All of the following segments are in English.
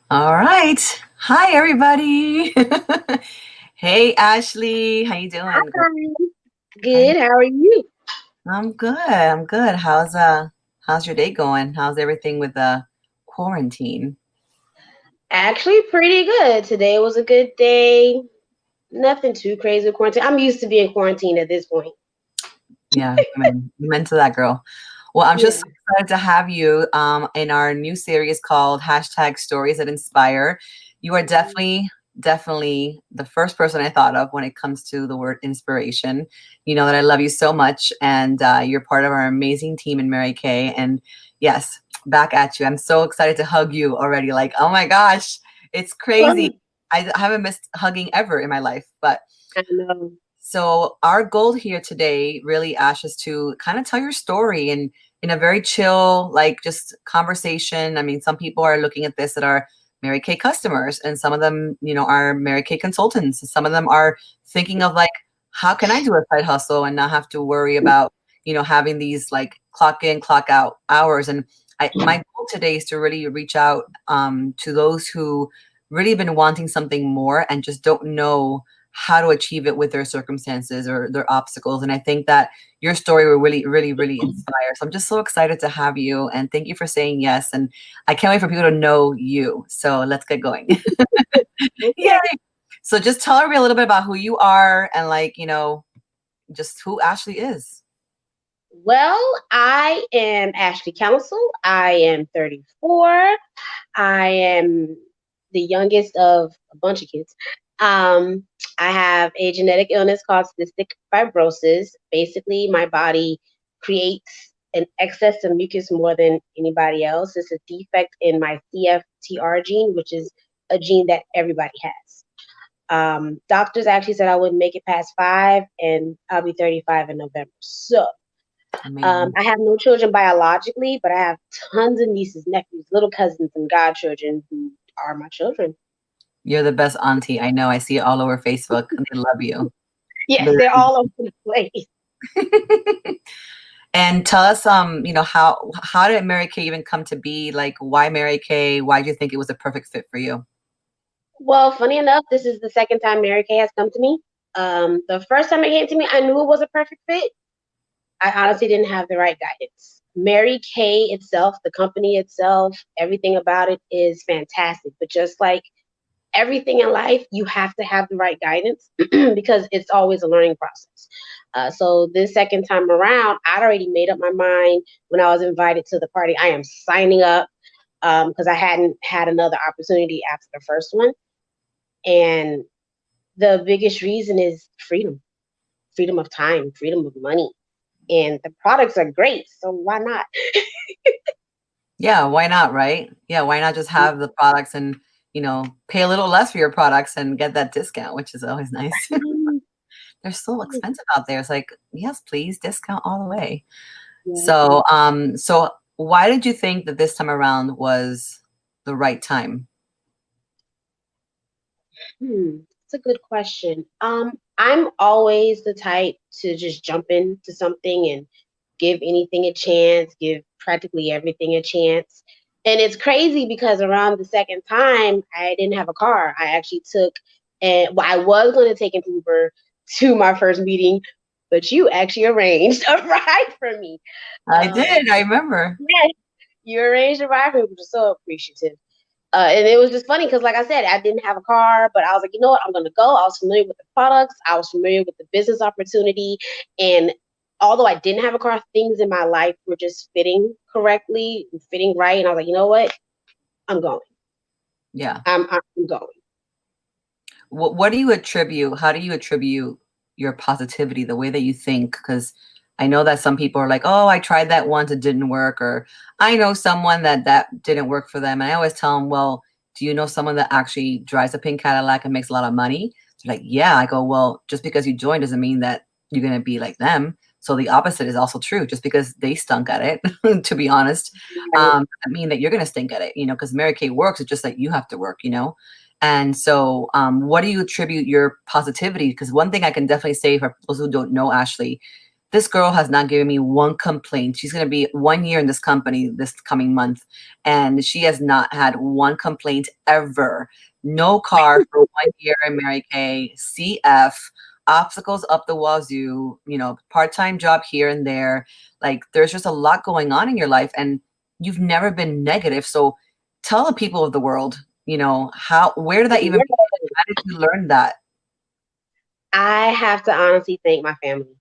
All right. Hi, everybody. Hey, Ashley. How you doing? Hi. Hi. Good. How are you? I'm good. I'm good. How's your day going? How's everything with the quarantine? Actually, pretty good. Today was a good day. Nothing too crazy with quarantine. I'm used to being quarantined at this point. Yeah, I'm into that, girl. Well, I'm Yeah. just so excited to have you in our new series called hashtag Stories That Inspire. You are definitely the first person I thought of when it comes to the word inspiration. You know that I love you so much, and you're part of our amazing team in Mary Kay. And yes, back at you. I'm so excited to hug you already. Like, oh my gosh, it's crazy. Oh, I haven't missed hugging ever in my life, but I know. so our goal here today, really, Ash, is to kind of tell your story and in a very chill, like just conversation. I mean, some people are looking at this that are Mary Kay customers, and some of them, are Mary Kay consultants. Some of them are thinking of like, how can I do a side hustle and not have to worry about, having these like clock in, clock out hours. And my goal today is to really reach out to those who really been wanting something more and just don't know how to achieve it with their circumstances or their obstacles. And I think that your story will really, really, really inspire. So I'm just so excited to have you. And thank you for saying yes. And I can't wait for people to know you. So let's get going. Yay. Okay. So just tell everybody a little bit about who you are and like, just who Ashley is. Well, I am Ashley Council. I am 34. I am the youngest of a bunch of kids. Um, I have a genetic illness called cystic fibrosis. Basically, my body creates an excess of mucus more than anybody else. It's a defect in my CFTR gene, which is a gene that everybody has. Doctors actually said I wouldn't make it past 5, and I'll be 35 in November. So Amazing. I have no children biologically, but I have tons of nieces, nephews, little cousins, and godchildren who are my children. You're the best auntie. I know. I see it all over Facebook. They love you. Yes, they're Literally. all over the place. And tell us, how did Mary Kay even come to be? Like, why Mary Kay? Why do you think it was a perfect fit for you? Well, funny enough, this is the second time Mary Kay has come to me. The first time it came to me, I knew it was a perfect fit. I honestly didn't have the right guidance. Mary Kay itself, the company itself, everything about it is fantastic. But just like everything in life, you have to have the right guidance because it's always a learning process. So this second time around, I'd already made up my mind when I was invited to the party. I am signing up because I hadn't had another opportunity after the first one. And the biggest reason is freedom of time, freedom of money. And the products are great. So why not? Yeah, why not, right? Yeah, why not just have the products and, pay a little less for your products and get that discount, which is always nice. They're so expensive out there. It's like, yes, please, discount all the way. Yeah. So why did you think that this time around was the right time? It's a good question. I'm always the type to just jump into something and give anything a chance, give practically everything a chance. And it's crazy because around the second time, I didn't have a car. I actually took, and well, I was going to take an Uber to my first meeting, but you actually arranged a ride for me. I Um, did. I remember. yeah, you arranged a ride for me, which is so appreciative. And it was just funny because, like I said, I didn't have a car, but I was like, you know what, I'm going to go. I was familiar with the products, I was familiar with the business opportunity. And although I didn't have a car, things in my life were just fitting correctly, fitting right. And I was like, you know what, I'm going. Yeah. I'm going. What do you attribute? How do you attribute your positivity, the way that you think? Because I know that some people are like, "Oh, I tried that once, it didn't work," or "I know someone that didn't work for them." And I always tell them, "Well, do you know someone that actually drives a pink Cadillac and makes a lot of money?" They're like, "Yeah." I go, "Well, just because you joined doesn't mean that you're gonna be like them." So the opposite is also true. Just because they stunk at it, to be honest, Right. doesn't mean that you're gonna stink at it. Because Mary Kay works. It's just that you have to work. And so, what do you attribute your positivity? Because one thing I can definitely say for those who don't know Ashley, this girl has not given me one complaint. She's going to be 1 year in this company this coming month, and she has not had one complaint ever. No car for 1 year in Mary Kay, CF, obstacles up the wazoo, part-time job here and there. Like, there's just a lot going on in your life, and you've never been negative. So tell the people of the world, where did that even begin? How did you learn that? I have to honestly thank my family.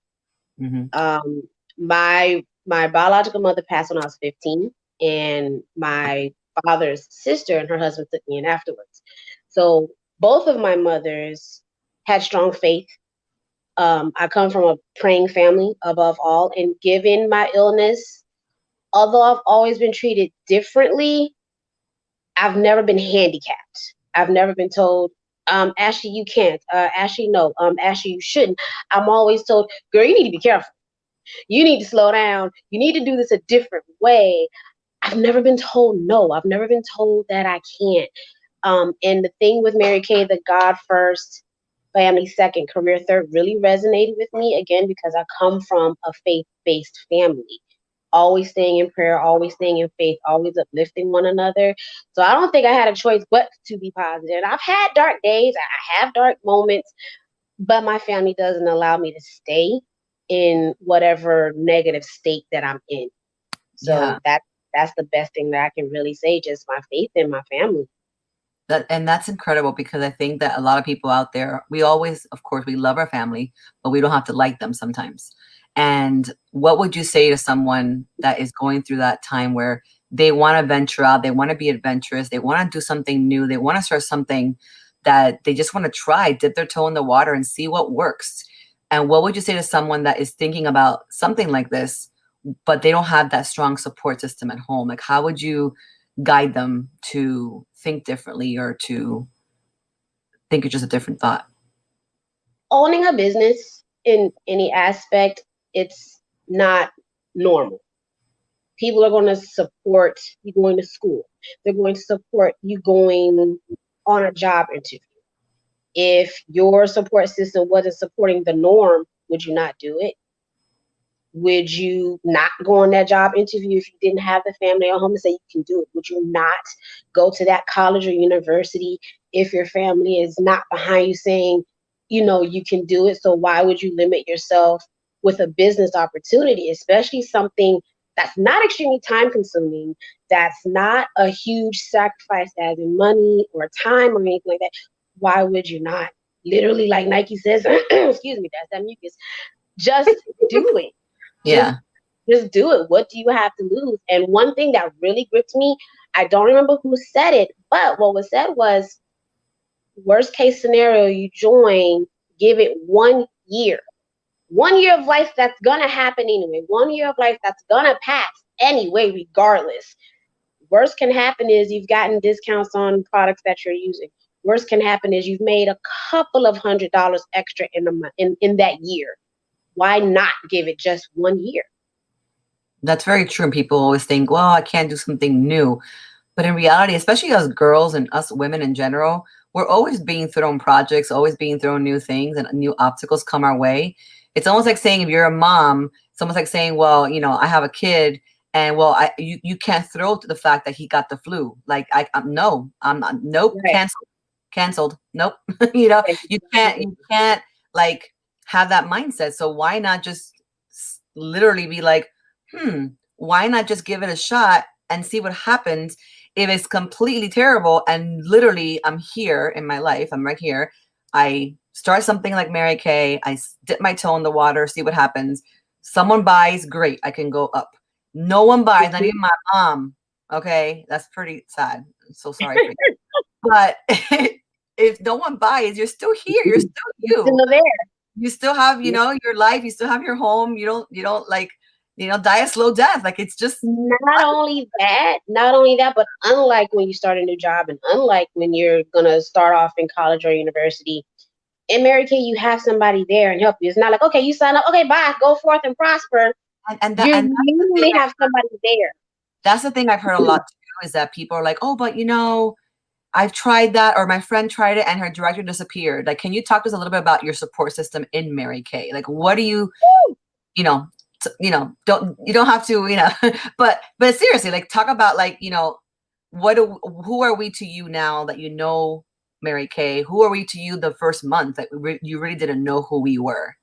Hmm. Um, my biological mother passed when I was 15, and my father's sister and her husband took me in afterwards. So both of my mothers had strong faith. I come from a praying family above all, and given my illness, although I've always been treated differently, I've never been handicapped. I've never been told, Ashley, you can't. Ashley, no. Ashley, you shouldn't. I'm always told, girl, you need to be careful. You need to slow down. You need to do this a different way. I've never been told no. I've never been told that I can't. And the thing with Mary Kay, the God first, family second, career third, really resonated with me again because I come from a faith-based family. Always staying in prayer, always staying in faith, always uplifting one another. So I don't think I had a choice but to be positive. I've had dark days, I have dark moments, but my family doesn't allow me to stay in whatever negative state that I'm in. So Yeah. that's the best thing that I can really say, just my faith in my family. That's incredible, because I think that a lot of people out there, we always, of course, we love our family, but we don't have to like them sometimes. And what would you say to someone that is going through that time where they want to venture out, they want to be adventurous, they want to do something new, they want to start something that they just want to try, dip their toe in the water and see what works? And what would you say to someone that is thinking about something like this, but they don't have that strong support system at home? Like, how would you guide them to think differently, or to think it's just a different thought? Owning a business in any aspect, it's not normal. People are going to support you going to school. They're going to support you going on a job interview. If your support system wasn't supporting the norm, would you not do it? Would you not go on that job interview if you didn't have the family at home to say you can do it? Would you not go to that college or university if your family is not behind you saying, you can do it? So why would you limit yourself with a business opportunity, especially something that's not extremely time consuming, that's not a huge sacrifice as in money or time or anything like that? Why would you not? Literally, like Nike says, excuse me, that's that mucus. Just do it. Just Yeah. just do it. What do you have to lose? And one thing that really gripped me, I don't remember who said it, but what was said was, worst case scenario, you join, give it 1 year. 1 year of life that's gonna happen anyway. 1 year of life that's gonna pass anyway, regardless. Worst can happen is you've gotten discounts on products that you're using. Worst can happen is you've made a couple of $100 extra in a month in that year. Why not give it just 1 year? That's very true. And people always think, well, I can't do something new. But in reality, especially us girls and us women in general, we're always being thrown projects, always being thrown new things, and new obstacles come our way. It's almost like saying, if you're a mom, it's almost like saying, well, I have a kid, and well, you can't throw to the fact that he got the flu. Like, no, I'm not, nope, Right. canceled, nope. You can't like have that mindset. So why not just literally be like, why not just give it a shot and see what happens? If it's completely terrible, and literally I'm here in my life, I'm right here, I start something like Mary Kay, I dip my toe in the water, see what happens. Someone buys, great, I can go up. No one buys, not even my mom. Okay, that's pretty sad. I'm so sorry for you. But if no one buys, you're still here. You're still It's you. still there. You still have, your life. You still have your home. You don't like, die a slow death. Like, it's just Not only that, but unlike when you start a new job and unlike when you're gonna start off in college or university, in Mary Kay, you have somebody there and help you. It's not like, okay, you sign up, okay, bye, go forth and prosper. You that's the thing. usually have somebody there. That's the thing I've heard a lot too, is that people are like, oh, but I've tried that, or my friend tried it and her director disappeared. Like, can you talk to us a little bit about your support system in Mary Kay? Like, what do you you know, you don't have to, but seriously, like talk about like, who are we to you now that you know Mary Kay? Who are we to you the first month that you really didn't know who we were?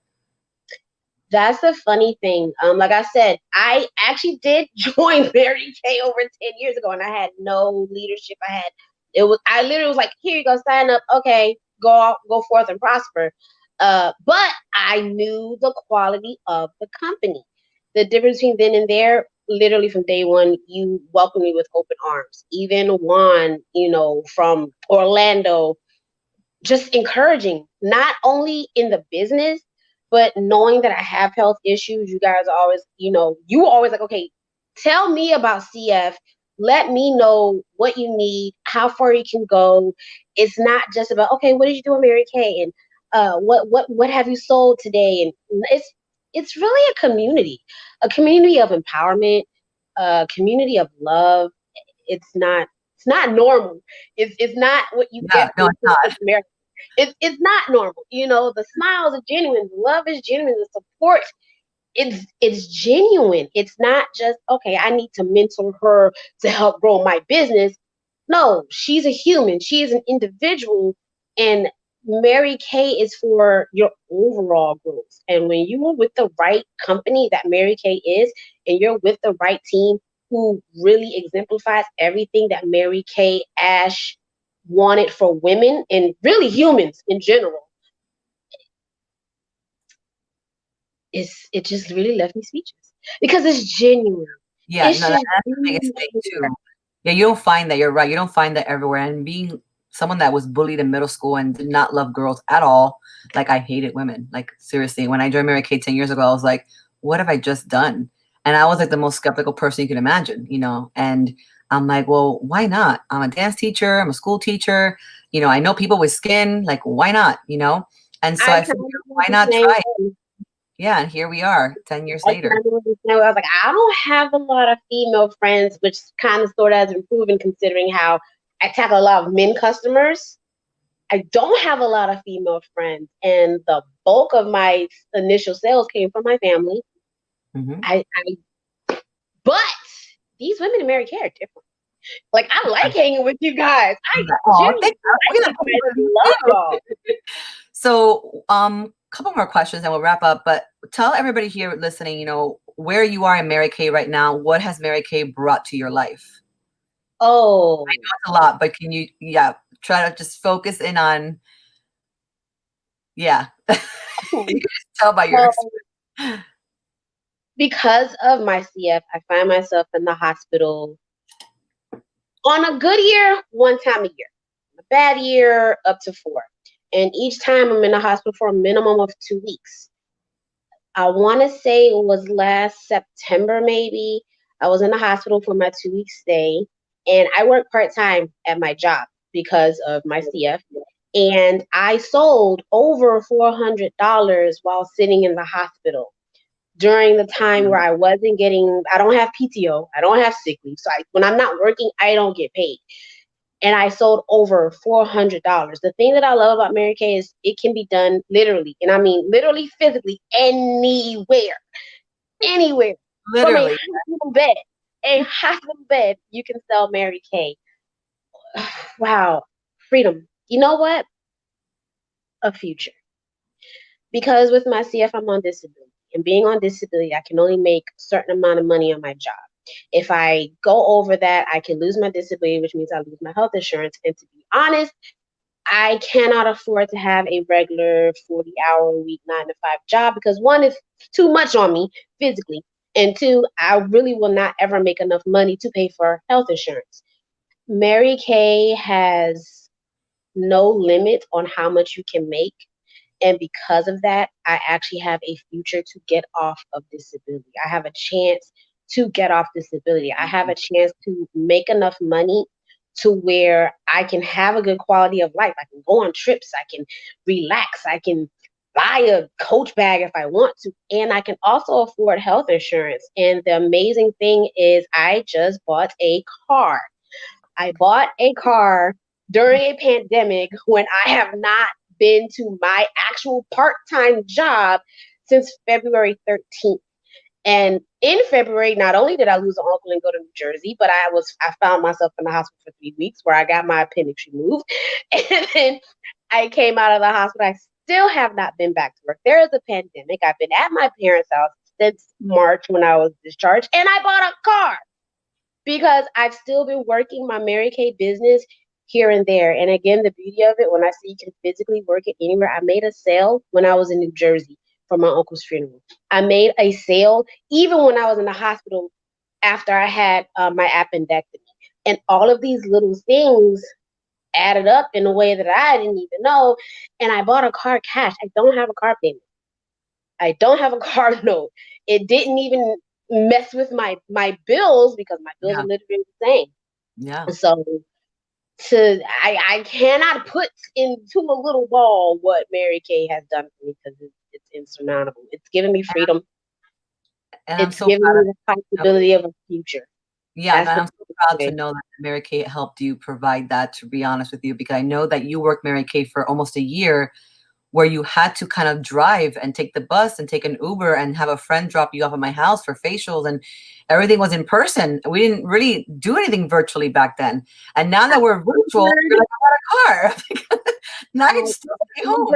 That's the funny thing. Like I said, I actually did join Mary Kay over 10 years ago, and I had no leadership. I literally was like, here you go, sign up. Okay, go out, go forth and prosper. But I knew the quality of the company. The difference between then and there, literally from day one, you welcomed me with open arms. Even Juan, from Orlando, just encouraging, not only in the business, but knowing that I have health issues. You guys are always, you were always like, okay, tell me about CF. Let me know what you need, how far you can go. It's not just about, okay, what did you do with Mary Kay? And what have you sold today? And it's really a community of empowerment, a community of love. It's not normal. It's not what you Yeah, get no, from it's not. America. It's not normal. The smiles are genuine, the love is genuine, the support it's genuine. It's not just, okay, I need to mentor her to help grow my business. No, she's a human. She is an individual, and Mary Kay is for your overall growth. And when you are with the right company that Mary Kay is, and you're with the right team who really exemplifies everything that Mary Kay Ash wanted for women and really humans in general, it just really left me speechless because it's genuine. Yeah, It's no, just that's the biggest genuine. thing too. Yeah, you don't find that. You're right. You don't find that everywhere. And being someone that was bullied in middle school and did not love girls at all, like I hated women. Like seriously, when I joined Mary Kay 10 years ago, I was like, what have I just done? And I was like the most skeptical person you could imagine, And I'm like, well, why not? I'm a dance teacher. I'm a school teacher. I know people with skin. Like, why not? And so I I kind figured, of why the not same try it? way. Yeah, and here we are, 10 years I later. kind of the same way. I was like, I don't have a lot of female friends, which kind of sort of has improved considering how I tackle a lot of men customers. I don't have a lot of female friends, and the bulk of my initial sales came from my family. Hmm. But these women in Mary Kay are different. Like, I like hanging with you guys. I Oh, genuinely thank like you. you guys. Love y'all. So, couple more questions and we'll wrap up. But tell everybody here listening, where you are in Mary Kay right now. What has Mary Kay brought to your life? Oh, That's a lot, but can you, yeah, try to just focus in on, yeah. You can just tell by your well, experience. because of my CF, I find myself in the hospital on a good year, one time a year. A bad year, up to four. And each time I'm in the hospital for a minimum of 2 weeks. I want to say it was last September, maybe. I was in the hospital for my 2 week stay, and I work part time at my job because of my CF. And I sold over $400 while sitting in the hospital during the time where I don't have PTO, I don't have sick leave. So when I'm not working, I don't get paid. And I sold over $400. The thing that I love about Mary Kay is it can be done literally, and I mean literally physically anywhere, anywhere. From Literally. a hospital bed, you can sell Mary Kay. Wow, freedom. You know what? A future. Because with my CF, I'm on disability. And being on disability, I can only make a certain amount of money on my job. If I go over that, I can lose my disability, which means I lose my health insurance. And to be honest, I cannot afford to have a regular 40-hour a week, 9 to 5 job because one, is too much on me physically. And two, I really will not ever make enough money to pay for health insurance. Mary Kay has no limit on how much you can make. And because of that, I actually have a future to get off of disability. I have a chance to get off disability. I have a chance to make enough money to where I can have a good quality of life. I can go on trips. I can relax. I can buy a coach bag if I want to. And I can also afford health insurance. And the amazing thing is, I just bought a car. I bought a car during a pandemic when I have not been to my actual part-time job since February 13th. And in February, not only did I lose an uncle and go to New Jersey, but I found myself in the hospital for 3 weeks where I got my appendix removed. And then I came out of the hospital. I still have not been back to work. There is a pandemic. I've been at my parents' house since March when I was discharged, and I bought a car because I've still been working my Mary Kay business here and there. And again, the beauty of it, when I say you can physically work it anywhere, I made a sale when I was in New Jersey for my uncle's funeral. I made a sale even when I was in the hospital after I had my appendectomy. And all of these little things added up in a way that I didn't even know. And I bought a car cash. I don't have a car payment. I don't have a car note. It didn't even mess with my bills because my bills are Yeah. literally the same. Yeah. So I cannot put into a little ball what Mary Kay has done for me because it's insurmountable. It's given me freedom. And I'm It's so given proud me of the you. possibility of a future. Yeah, and That's the I'm so proud to thing. know that Mary Kay helped you provide that, to be honest with you, because I know that you worked Mary Kay for almost a year where you had to kind of drive and take the bus and take an Uber and have a friend drop you off at my house for facials, and everything was in person. We didn't really do anything virtually back then. And now that we're virtual, you're like, I got a car. Now I I can still stay home.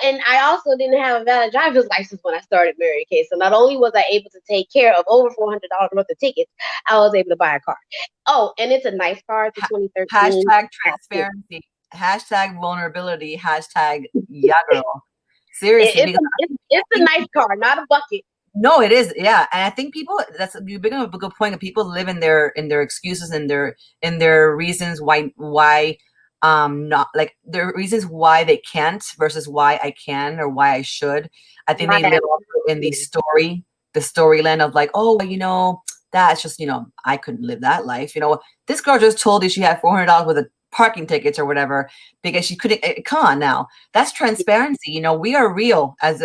and I also didn't have a valid driver's license when I started Mary Kay. So not only was I able to take care of over $400 worth of tickets, I was able to buy a car. Oh, and it's a nice car. It's a 2013. Hashtag transparency, hashtag vulnerability, hashtag yeah, girl. Seriously, because I It's a think nice car, not a bucket. no, it is, yeah, and I think people. That's you bring up a good point. That people live in their excuses and their reasons why not like their reasons why they can't versus why I can or why I should. I think Why they I live also in the storyline of like, oh, that's just I couldn't live that life. This girl just told you she had $400 worth of parking tickets or whatever because she couldn't. Come on now, that's transparency. We are real as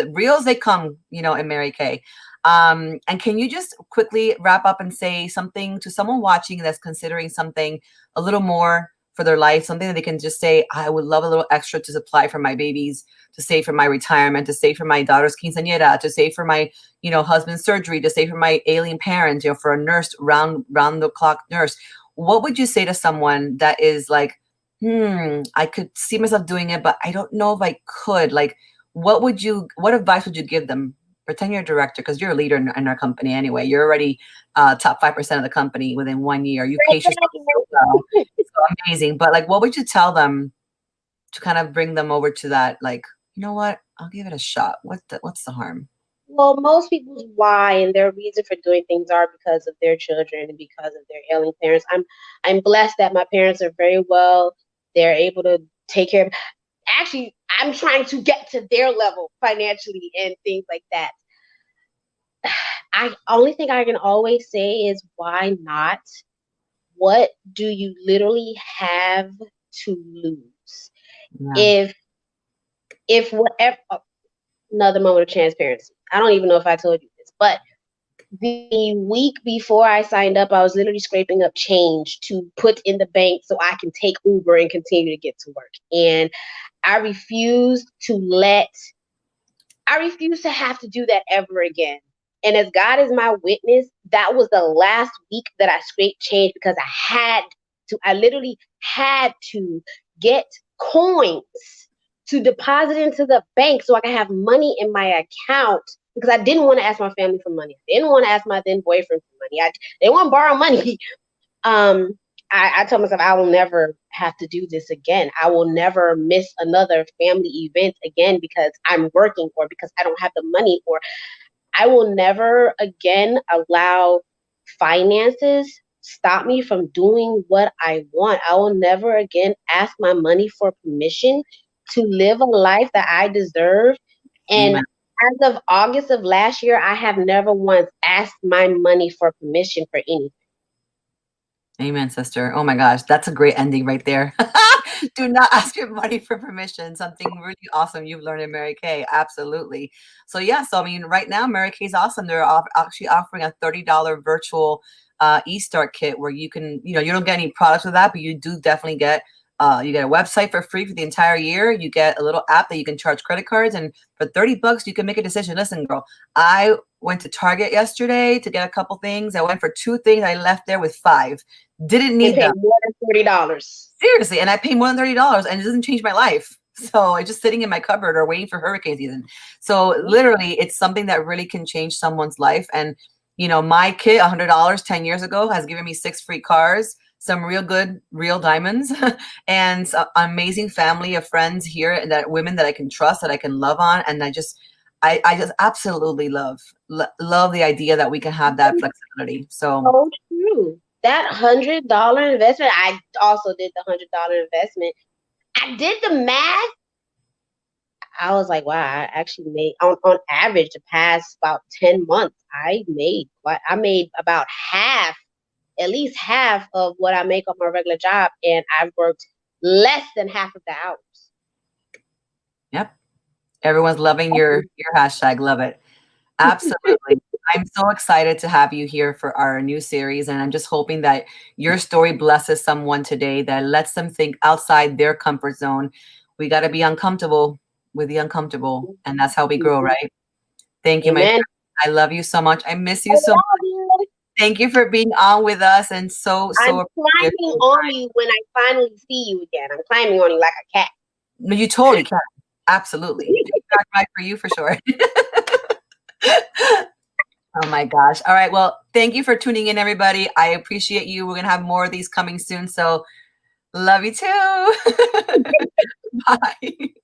they come. In Mary Kay. And can you just quickly wrap up and say something to someone watching that's considering something a little more for their life, something that they can just say, I would love a little extra to supply for my babies, to save for my retirement, to save for my daughter's quinceañera, to save for my, husband's surgery, to save for my ailing parents, for a nurse, round the clock nurse. What would you say to someone that is like, I could see myself doing it, but I don't know if I could. Like, what advice would you give them? Pretend you're a director because you're a leader in our company anyway. You're already top 5% of the company within 1 year. You pace yourself so well. It's so amazing. But like, what would you tell them to kind of bring them over to that? Like, you know what? I'll give it a shot. What's the harm? Well, most people's why and their reason for doing things are because of their children and because of their ailing parents. I'm blessed that my parents are very well. They're able to take care of. Actually, I'm trying to get to their level financially and things like that. I only thing I can always say is why not? What do you literally have to lose? Yeah. If whatever another moment of transparency. I don't even know if I told you this, but the week before I signed up, I was literally scraping up change to put in the bank so I can take Uber and continue to get to work. And I refuse to have to do that ever again. And as God is my witness, that was the last week that I scraped change because I literally had to get coins to deposit into the bank so I could have money in my account because I didn't want to ask my family for money. I didn't want to ask my then boyfriend for money. They want to borrow money. I told myself I will never have to do this again. I will never miss another family event again because I'm working or because I don't have the money, or I will never again allow finances stop me from doing what I want. I will never again ask my money for permission to live a life that I deserve. And Amen. as of August of last year, I have never once asked my money for permission for anything. Amen, sister. Oh my gosh, that's a great ending right there. Do not ask your money for permission. Something really awesome you've learned in Mary Kay. Absolutely. So yeah, so I mean, right now Mary Kay's awesome. They're actually offering a $30 virtual e-start kit where you can, you don't get any products with that, but you do definitely get You get a website for free for the entire year. You get a little app that you can charge credit cards, and for $30, you can make a decision. Listen, girl, I went to Target yesterday to get a couple things. I went for 2 things. I left there with 5. Didn't And need pay them. more than $40. Seriously, and I pay more than $30, and it doesn't change my life. So it's just sitting in my cupboard or waiting for hurricane season. So literally, it's something that really can change someone's life. And my kit, $100 10 years ago, has given me 6 free cars, some real good, real diamonds, and an amazing family of friends here, that women that I can trust, that I can love on, and I just absolutely love the idea that we can have that flexibility. So true. That $100 investment, I also did the $100 investment. I did the math. I was like, wow, I actually made on average the past about 10 months, I made about half, at least half of what I make on my regular job, and I've worked less than half of the hours. Yep. Everyone's loving your hashtag. Love it. Absolutely. I'm so excited to have you here for our new series. And I'm just hoping that your story blesses someone today, that lets them think outside their comfort zone. We got to be uncomfortable with the uncomfortable. And that's how we grow, right? Thank you, my Amen. friend. I love you so much. I miss I you so love much. you. Thank you for being on with us. And so I'm appreciative. climbing on you when I finally see you again. I'm climbing on you like a cat. No, you totally can. Absolutely. That's right for you for sure. Oh my gosh. All right. Well, thank you for tuning in, everybody. I appreciate you. We're going to have more of these coming soon. So love you too. Bye.